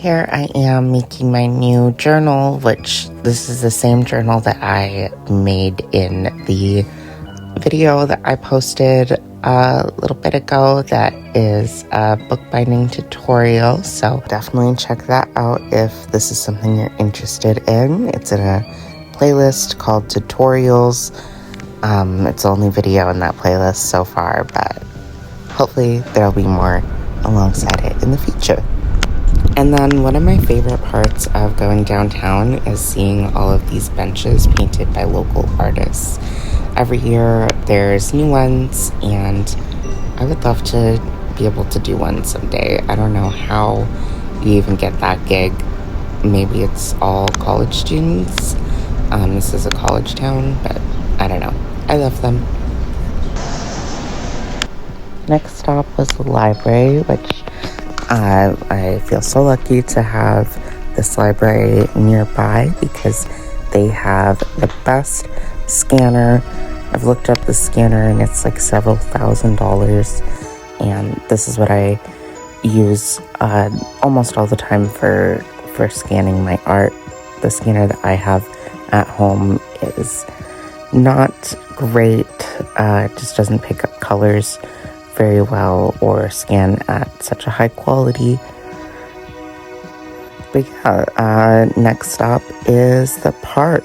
here I am making my new journal, which this is the same journal that I made in the video that I posted a little bit ago. That is a bookbinding tutorial, so definitely check that out if this is something you're interested in. It's in a playlist called tutorials. It's the only video in that playlist so far, but hopefully there'll be more alongside it in the future. And then one of my favorite parts of going downtown is seeing all of these benches painted by local artists. Every year there's new ones, and I would love to be able to do one someday. I don't know how you even get that gig. Maybe it's all college students. This is a college town, but I don't know. I love them. Next stop was the library, which I feel so lucky to have this library nearby because they have the best scanner. I've looked up the scanner and it's like several $1,000s, and this is what I use almost all the time for scanning my art. The scanner that I have at home is not great. It just doesn't pick up colors very well or scan at such a high quality. But yeah, next stop is the park.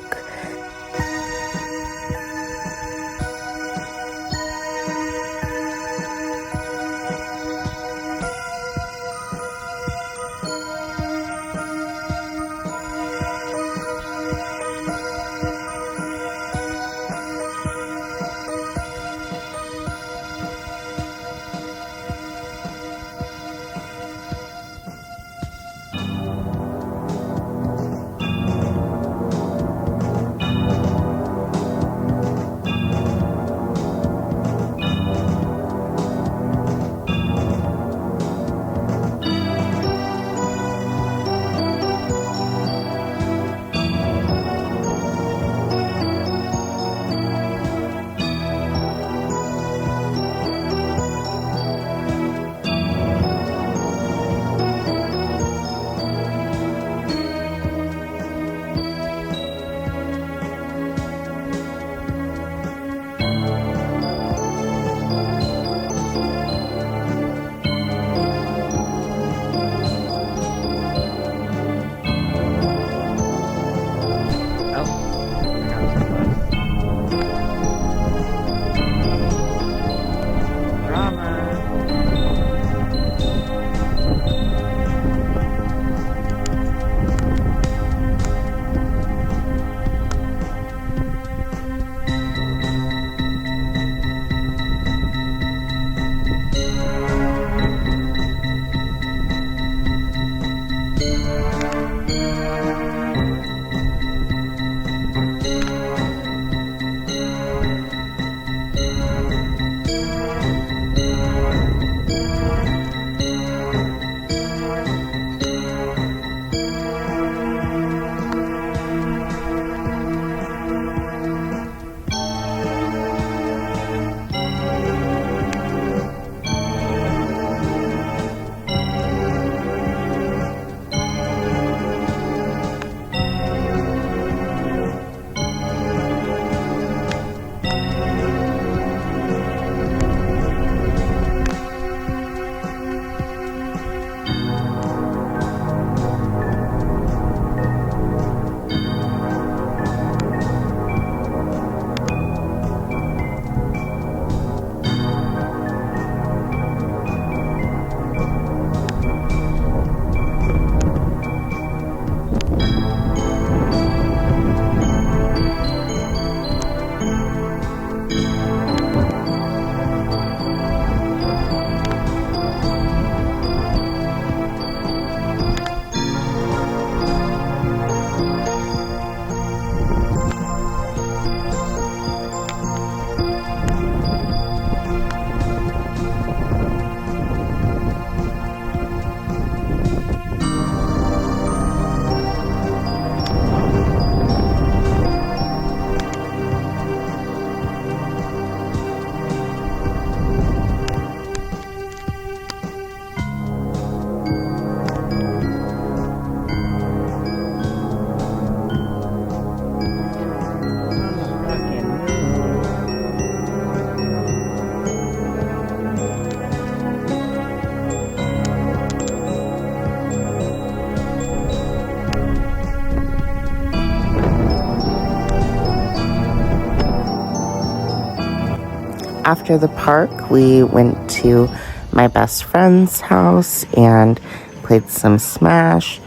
After the park, we went to my best friend's house and played some Smash.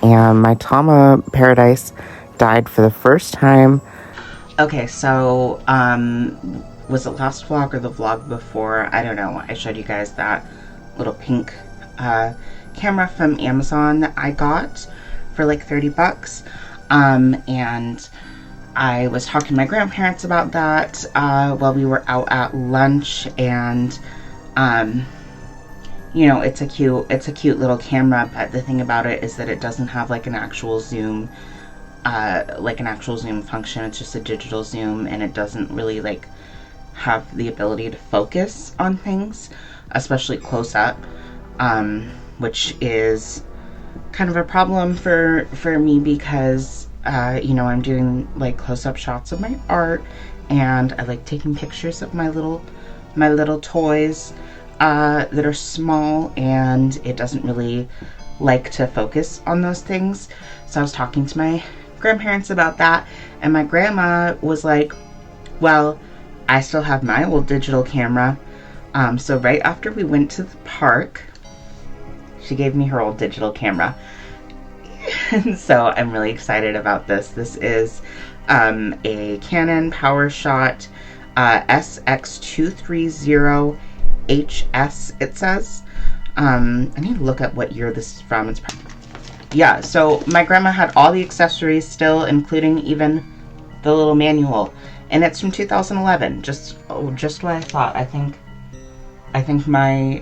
And my Tama Paradise died for the first time. Okay, so, was it last vlog or the vlog before? I don't know. I showed you guys that little pink camera from Amazon that I got for like 30 bucks. And I was talking to my grandparents about that while we were out at lunch, and you know, it's a cute little camera, but the thing about it is that it doesn't have like an actual zoom function. It's just a digital zoom, and it doesn't really like have the ability to focus on things, especially close up, which is kind of a problem for me because you know, I'm doing like close-up shots of my art, and I like taking pictures of my little toys that are small, and it doesn't really like to focus on those things. So I was talking to my grandparents about that, and my grandma was like, well, I still have my old digital camera. So right after we went to the park, she gave me her old digital camera. And so I'm really excited about this. This is a Canon PowerShot SX230HS, it says. I need to look at what year this is from. It's yeah, so my grandma had all the accessories still, including even the little manual, and it's from 2011. Just what I thought. I think my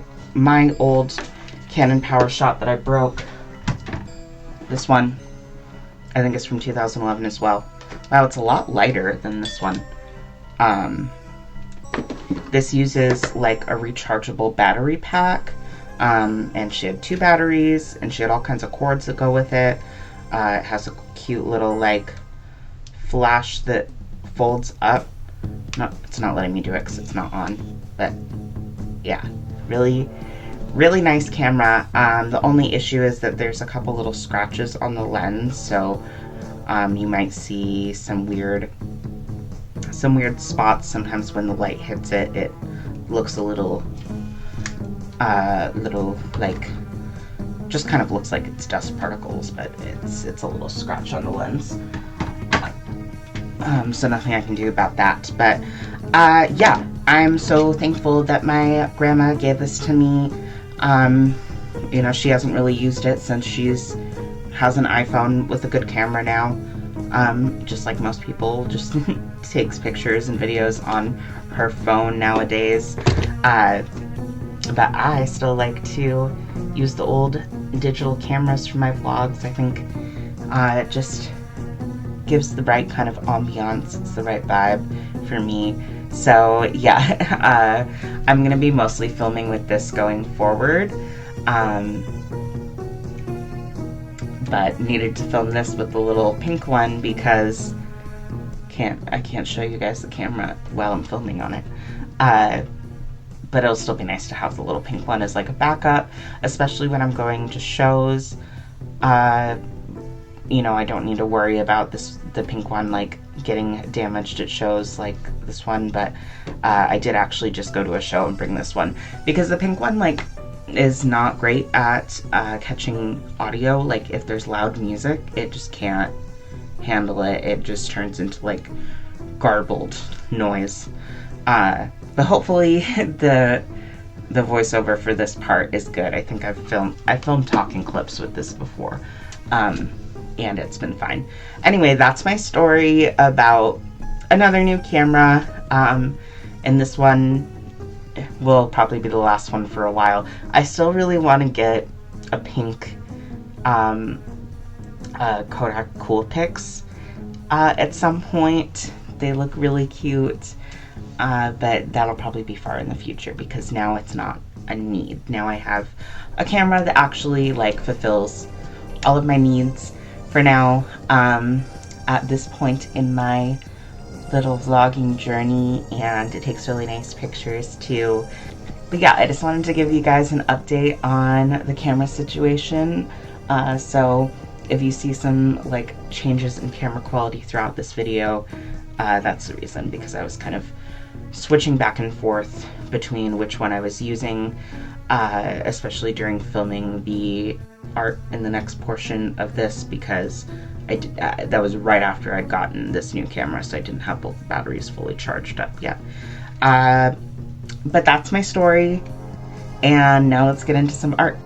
old Canon PowerShot that I broke, this one, I think it's from 2011 as well. Wow, it's a lot lighter than this one. This uses like a rechargeable battery pack, and she had 2 batteries, and she had all kinds of cords that go with it. It has a cute little like flash that folds up. No, it's not letting me do it because it's not on, but yeah, really nice camera. The only issue is that there's a couple little scratches on the lens, so you might see some weird spots. Sometimes when the light hits it, it looks a little like, just kind of looks like it's dust particles, but it's a little scratch on the lens. So nothing I can do about that. But yeah, I'm so thankful that my grandma gave this to me. You know, she hasn't really used it since has an iPhone with a good camera now. Just like most people, just takes pictures and videos on her phone nowadays. But I still like to use the old digital cameras for my vlogs. I think it just gives the right kind of ambiance. It's the right vibe for me. So yeah, I'm gonna be mostly filming with this going forward, but needed to film this with the little pink one because I can't show you guys the camera while I'm filming on it. But it'll still be nice to have the little pink one as like a backup, especially when I'm going to shows. You know, I don't need to worry about the pink one like getting damaged at shows like this one, but I did actually just go to a show and bring this one because the pink one like is not great at catching audio. Like if there's loud music, it just can't handle it. It just turns into like garbled noise. But hopefully the voiceover for this part is good. I think I filmed talking clips with this before. And it's been fine. Anyway, that's my story about another new camera. And this one will probably be the last one for a while. I still really want to get a pink Kodak Coolpix at some point. They look really cute, but that'll probably be far in the future because now it's not a need. Now I have a camera that actually like fulfills all of my needs for now. At this point in my little vlogging journey, and it takes really nice pictures too. But yeah, I just wanted to give you guys an update on the camera situation. So if you see some like changes in camera quality throughout this video, that's the reason, because I was kind of switching back and forth between which one I was using, especially during filming the art in the next portion of this, because that was right after I'd gotten this new camera, so I didn't have both the batteries fully charged up yet. But that's my story, and now let's get into some art.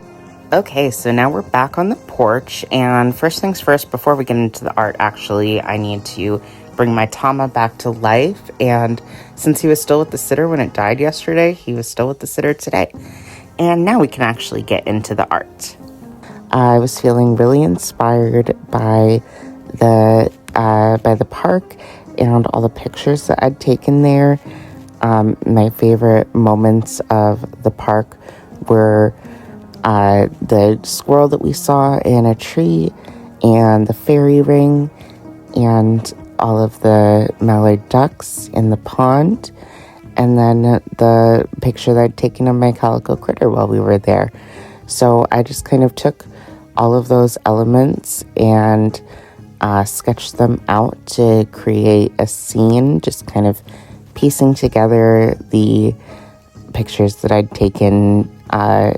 Okay, so now we're back on the porch, and first things first, before we get into the art, actually, I need to bring my Tama back to life, and since he was still with the sitter when it died yesterday, he was still with the sitter today. And now we can actually get into the art. I was feeling really inspired by the park and all the pictures that I'd taken there. My favorite moments of the park were the squirrel that we saw in a tree, and the fairy ring, and all of the mallard ducks in the pond, and then the picture that I'd taken of my calico critter while we were there. So I just kind of took all of those elements and sketched them out to create a scene, just kind of piecing together the pictures that I'd taken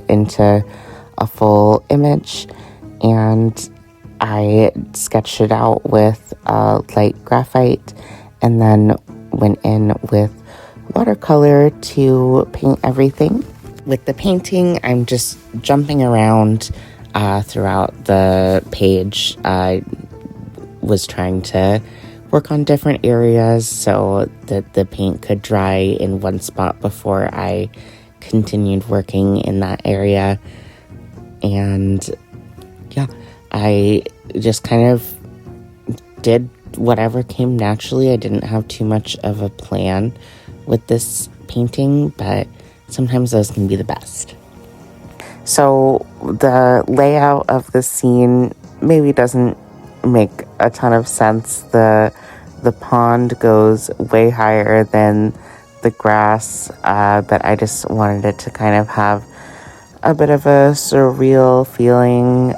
into a full image, and I sketched it out with light graphite and then went in with watercolor to paint everything. With the painting, I'm just jumping around throughout the page. I was trying to work on different areas so that the paint could dry in one spot before I continued working in that area. And yeah, I just kind of did whatever came naturally. I didn't have too much of a plan with this painting, but sometimes those can be the best. So the layout of the scene maybe doesn't make a ton of sense. The pond goes way higher than the grass, but I just wanted it to kind of have a bit of a surreal feeling,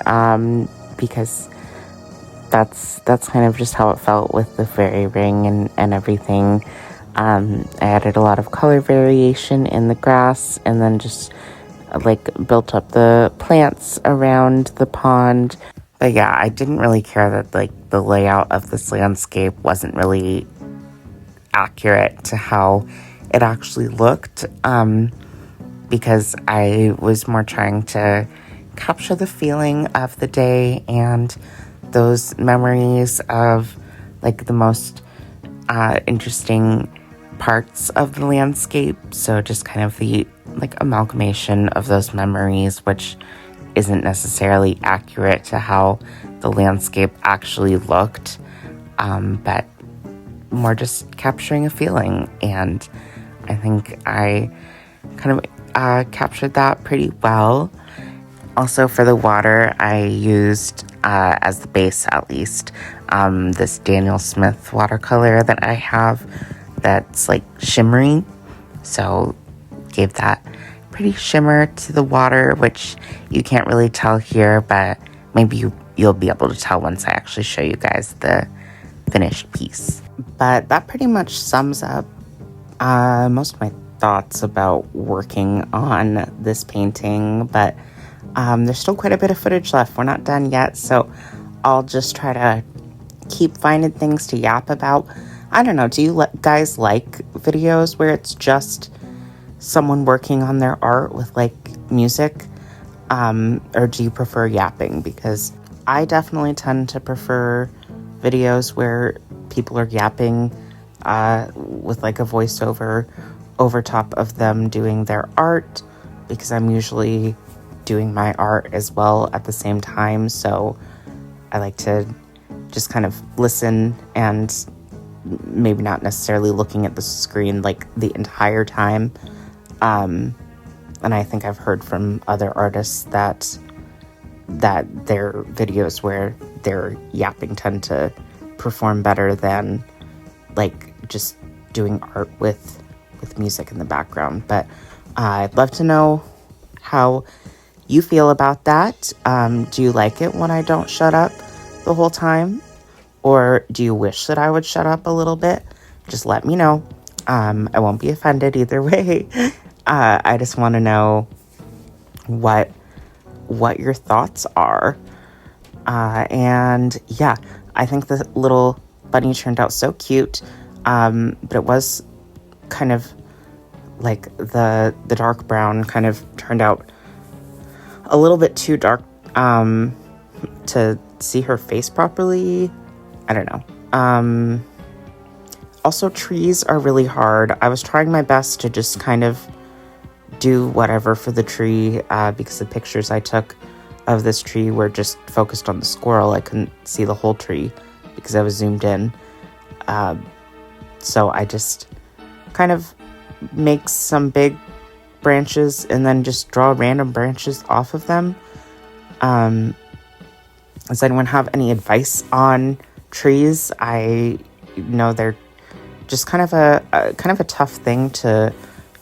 because that's kind of just how it felt with the fairy ring and everything. I added a lot of color variation in the grass, and then just built up the plants around the pond. But yeah, I didn't really care that the layout of this landscape wasn't really accurate to how it actually looked, because I was more trying to capture the feeling of the day and those memories of the most interesting parts of the landscape. So just kind of the amalgamation of those memories, which isn't necessarily accurate to how the landscape actually looked, but more just capturing a feeling. And I think I kind of captured that pretty well. Also, for the water, I used, as the base at least, this Daniel Smith watercolor that I have that's shimmery. So gave that pretty shimmer to the water, which you can't really tell here, but maybe you'll be able to tell once I actually show you guys the finished piece. But that pretty much sums up most of my thoughts about working on this painting, but there's still quite a bit of footage left. We're not done yet, so I'll just try to keep finding things to yap about. I don't know, do you guys like videos where it's just someone working on their art with music, or do you prefer yapping? Because I definitely tend to prefer videos where people are yapping with a voiceover over top of them doing their art, because I'm usually doing my art as well at the same time. So I like to just kind of listen and maybe not necessarily looking at the screen the entire time. And I think I've heard from other artists that their videos where they're yapping tend to perform better than just doing art with music in the background. But I'd love to know how you feel about that. Do you like it when I don't shut up the whole time? Or do you wish that I would shut up a little bit? Just let me know. I won't be offended either way. I just want to know what your thoughts are. And yeah, I think the little bunny turned out so cute. But it was kind of like the dark brown kind of turned out a little bit too dark to see her face properly. I don't know. Also, trees are really hard. I was trying my best to just kind of do whatever for the tree because the pictures I took of this tree were just focused on the squirrel. I couldn't see the whole tree because I was zoomed in. So I just kind of make some big branches and then just draw random branches off of them. Does anyone have any advice on trees? I know they're just kind of a tough thing to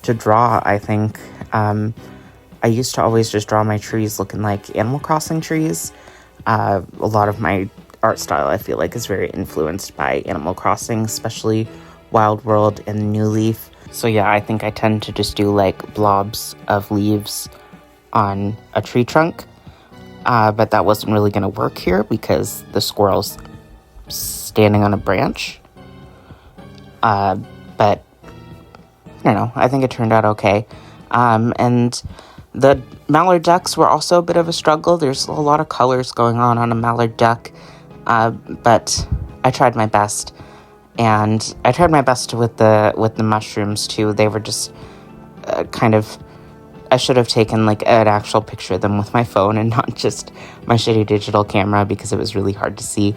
draw, I think. I used to always just draw my trees looking like Animal Crossing trees. A lot of my art style, I feel like, is very influenced by Animal Crossing, especially Wild World and New Leaf. So yeah, I think I tend to just do like blobs of leaves on a tree trunk. But that wasn't really going to work here because the squirrel's standing on a branch. But I don't know, I think it turned out okay. And the mallard ducks were also a bit of a struggle. There's a lot of colors going on a mallard duck. But I tried my best. And I tried my best with the mushrooms too. They were just kind of, I should have taken like an actual picture of them with my phone and not just my shitty digital camera because it was really hard to see.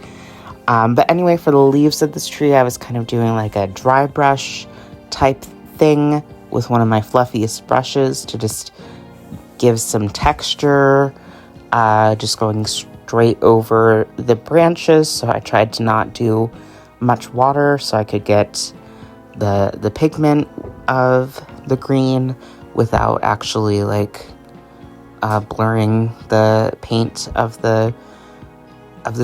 But anyway, for the leaves of this tree, I was kind of doing like a dry brush type thing with one of my fluffiest brushes to just give some texture, just going straight over the branches. So I tried to not do much water so I could get the pigment of the green without actually like blurring the paint of the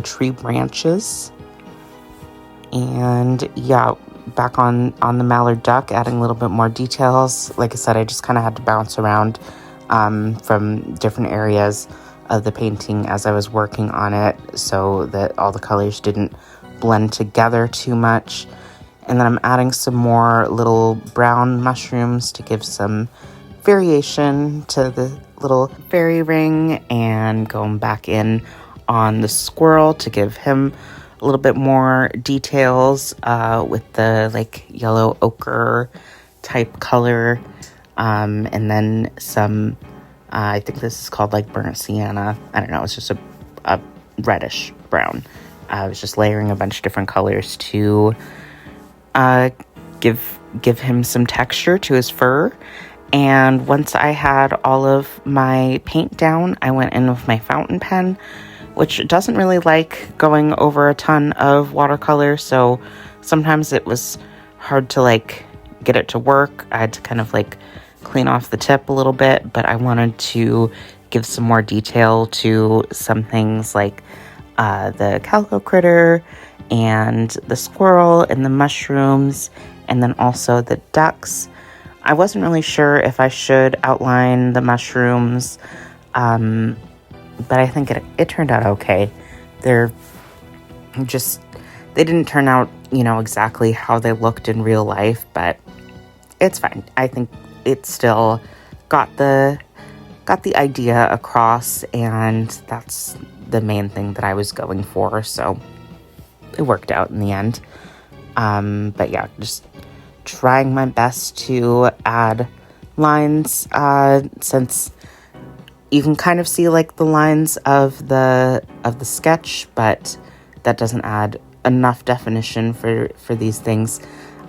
tree branches. And yeah, back on the mallard duck, adding a little bit more details. Like I said, I just kind of had to bounce around from different areas of the painting as I was working on it so that all the colors didn't blend together too much. And then I'm adding some more little brown mushrooms to give some variation to the little fairy ring, and going back in on the squirrel to give him a little bit more details with the like yellow ochre type color, and then some I think this is called like burnt sienna. I don't know, it's just a reddish brown. I was just layering a bunch of different colors to give him some texture to his fur. And once I had all of my paint down, I went in with my fountain pen, which doesn't really like going over a ton of watercolor, so sometimes it was hard to like get it to work. I had to kind of like clean off the tip a little bit, but I wanted to give some more detail to some things like the calico critter and the squirrel and the mushrooms, and then also the ducks. I wasn't really sure if I should outline the mushrooms, but I think it turned out okay. They didn't turn out, exactly how they looked in real life, but it's fine. I think it still got the idea across, and that's the main thing that I was going for, so it worked out in the end. But yeah, just trying my best to add lines, since you can kind of see like the lines of the sketch, but that doesn't add enough definition for these things.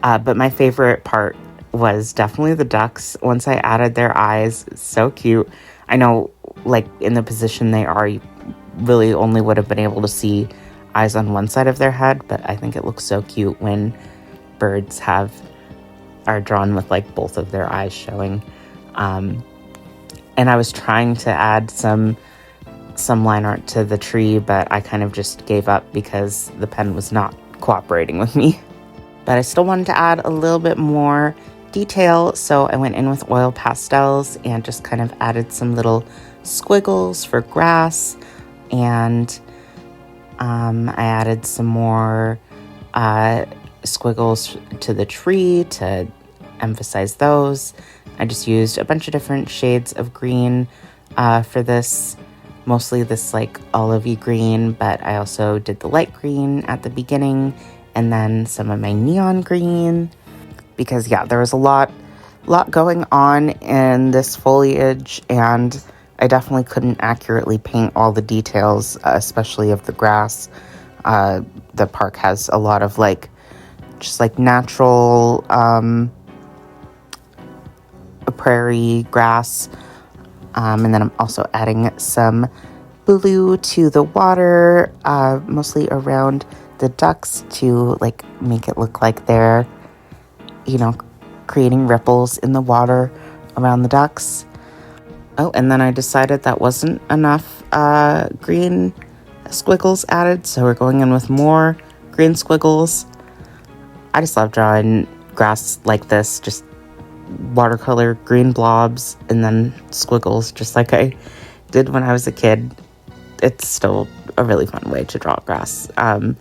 But my favorite part was definitely the ducks. Once I added their eyes, it's so cute. I know, like, in the position they are, you really only would have been able to see eyes on one side of their head, but I think it looks so cute when birds are drawn with like both of their eyes showing. And I was trying to add some line art to the tree, but I kind of just gave up because the pen was not cooperating with me. but I still wanted to add a little bit more detail, so I went in with oil pastels and just kind of added some little squiggles for grass, and I added some more squiggles to the tree to emphasize those. I just used a bunch of different shades of green for this, mostly this like olivey green, but I also did the light green at the beginning and then some of my neon green, because yeah, there was a lot going on in this foliage, and I definitely couldn't accurately paint all the details, especially of the grass. The park has a lot of just natural prairie grass, and then I'm also adding some blue to the water, mostly around the ducks to make it look like they're, creating ripples in the water around the ducks. Oh, and then I decided that wasn't enough green squiggles added, so we're going in with more green squiggles. I just love drawing grass like this, just watercolor green blobs and then squiggles, just like I did when I was a kid. It's still a really fun way to draw grass. I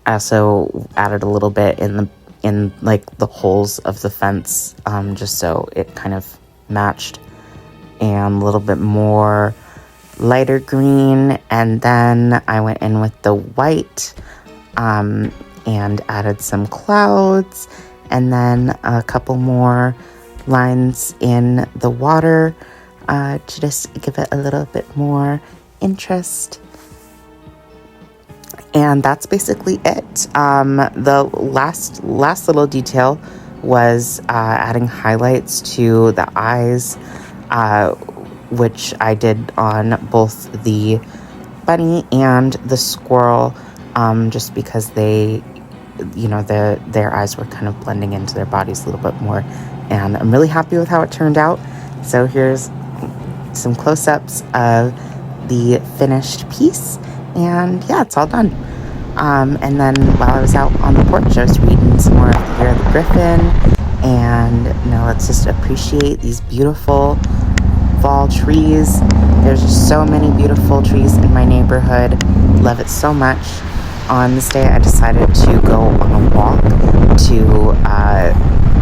also added a little bit in the holes of the fence, just so it kind of matched, and a little bit more lighter green, and then I went in with the white and added some clouds, and then a couple more lines in the water to just give it a little bit more interest. And that's basically it. The last little detail was adding highlights to the eyes, which I did on both the bunny and the squirrel, just because they, their eyes were kind of blending into their bodies a little bit more, and I'm really happy with how it turned out. So here's some close-ups of the finished piece, and yeah, it's all done. And then while I was out on the porch, I was reading some more of The Year of the Griffin, and let's just appreciate these beautiful fall trees. There's just so many beautiful trees in my neighborhood. Love it so much. On this day, I decided to go on a walk to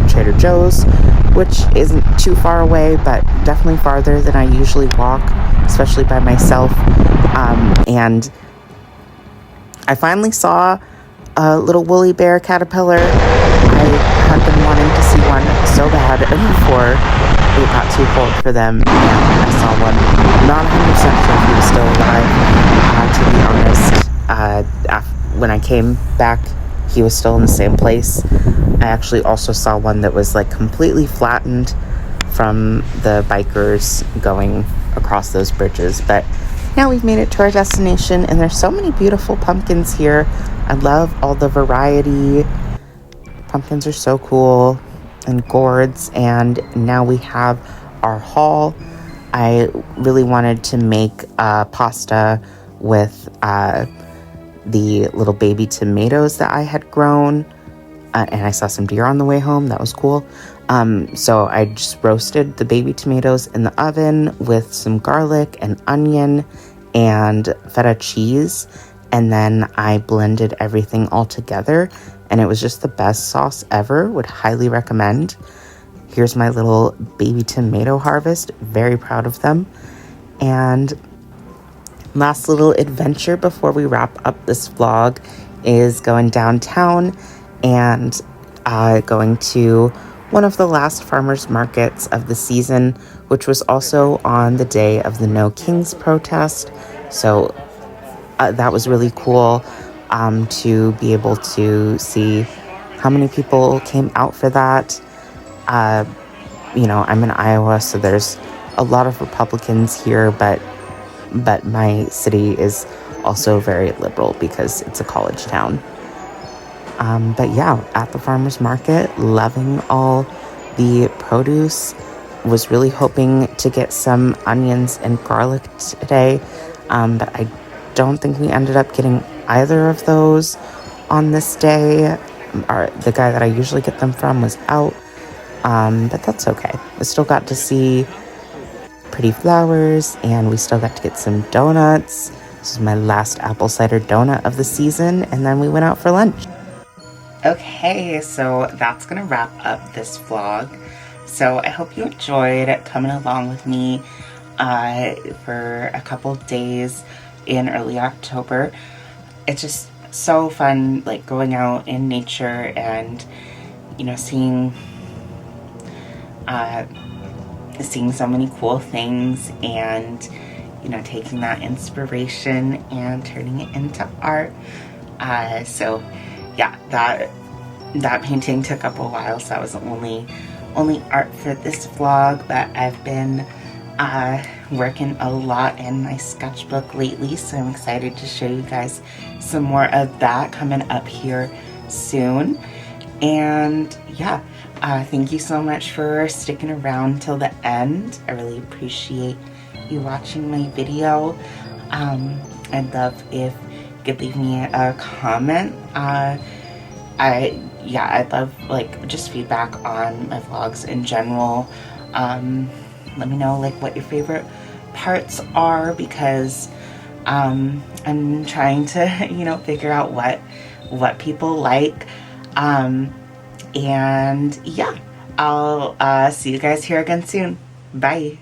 Trader Joe's, which isn't too far away, but definitely farther than I usually walk, especially by myself. And I finally saw a little woolly bear caterpillar. I had been wanting to see one so bad before it got too cold for them, and I saw one. Not 100% sure if he was still alive, to be honest. When I came back, he was still in the same place. I actually also saw one that was completely flattened from the bikers going across those bridges. But now we've made it to our destination, and there's so many beautiful pumpkins here. I love all the variety. Pumpkins are so cool, and gourds, and now we have our haul. I really wanted to make pasta with the little baby tomatoes that I had grown, and I saw some deer on the way home. That was cool. So I just roasted the baby tomatoes in the oven with some garlic and onion and feta cheese, and then I blended everything all together, and it was just the best sauce ever. Would highly recommend. Here's my little baby tomato harvest. Very proud of them. And last little adventure before we wrap up this vlog is going downtown and going to one of the last farmers markets of the season, which was also on the day of the No Kings protest. So that was really cool to be able to see how many people came out for that. I'm in Iowa, so there's a lot of Republicans here, but my city is also very liberal because it's a college town. But yeah, at the farmer's market, loving all the produce. Was really hoping to get some onions and garlic today, but I don't think we ended up getting either of those on this day. the guy that I usually get them from was out, but that's okay. I still got to see pretty flowers, and we still got to get some donuts. This is my last apple cider donut of the season, and then we went out for lunch. Okay, so that's gonna wrap up this vlog. So I hope you enjoyed coming along with me for a couple days in early October. It's just so fun, like going out in nature and, you know, seeing so many cool things, and, you know, taking that inspiration and turning it into art. So yeah, that painting took up a while, so that was the only art for this vlog, but I've been working a lot in my sketchbook lately, so I'm excited to show you guys some more of that coming up here soon. And yeah, thank you so much for sticking around till the end. I really appreciate you watching my video. I'd love if you could leave me a comment. I'd love like just feedback on my vlogs in general. Let me know like what your favorite parts are, because I'm trying to, you know, figure out what people like. And yeah, I'll see you guys here again soon. Bye.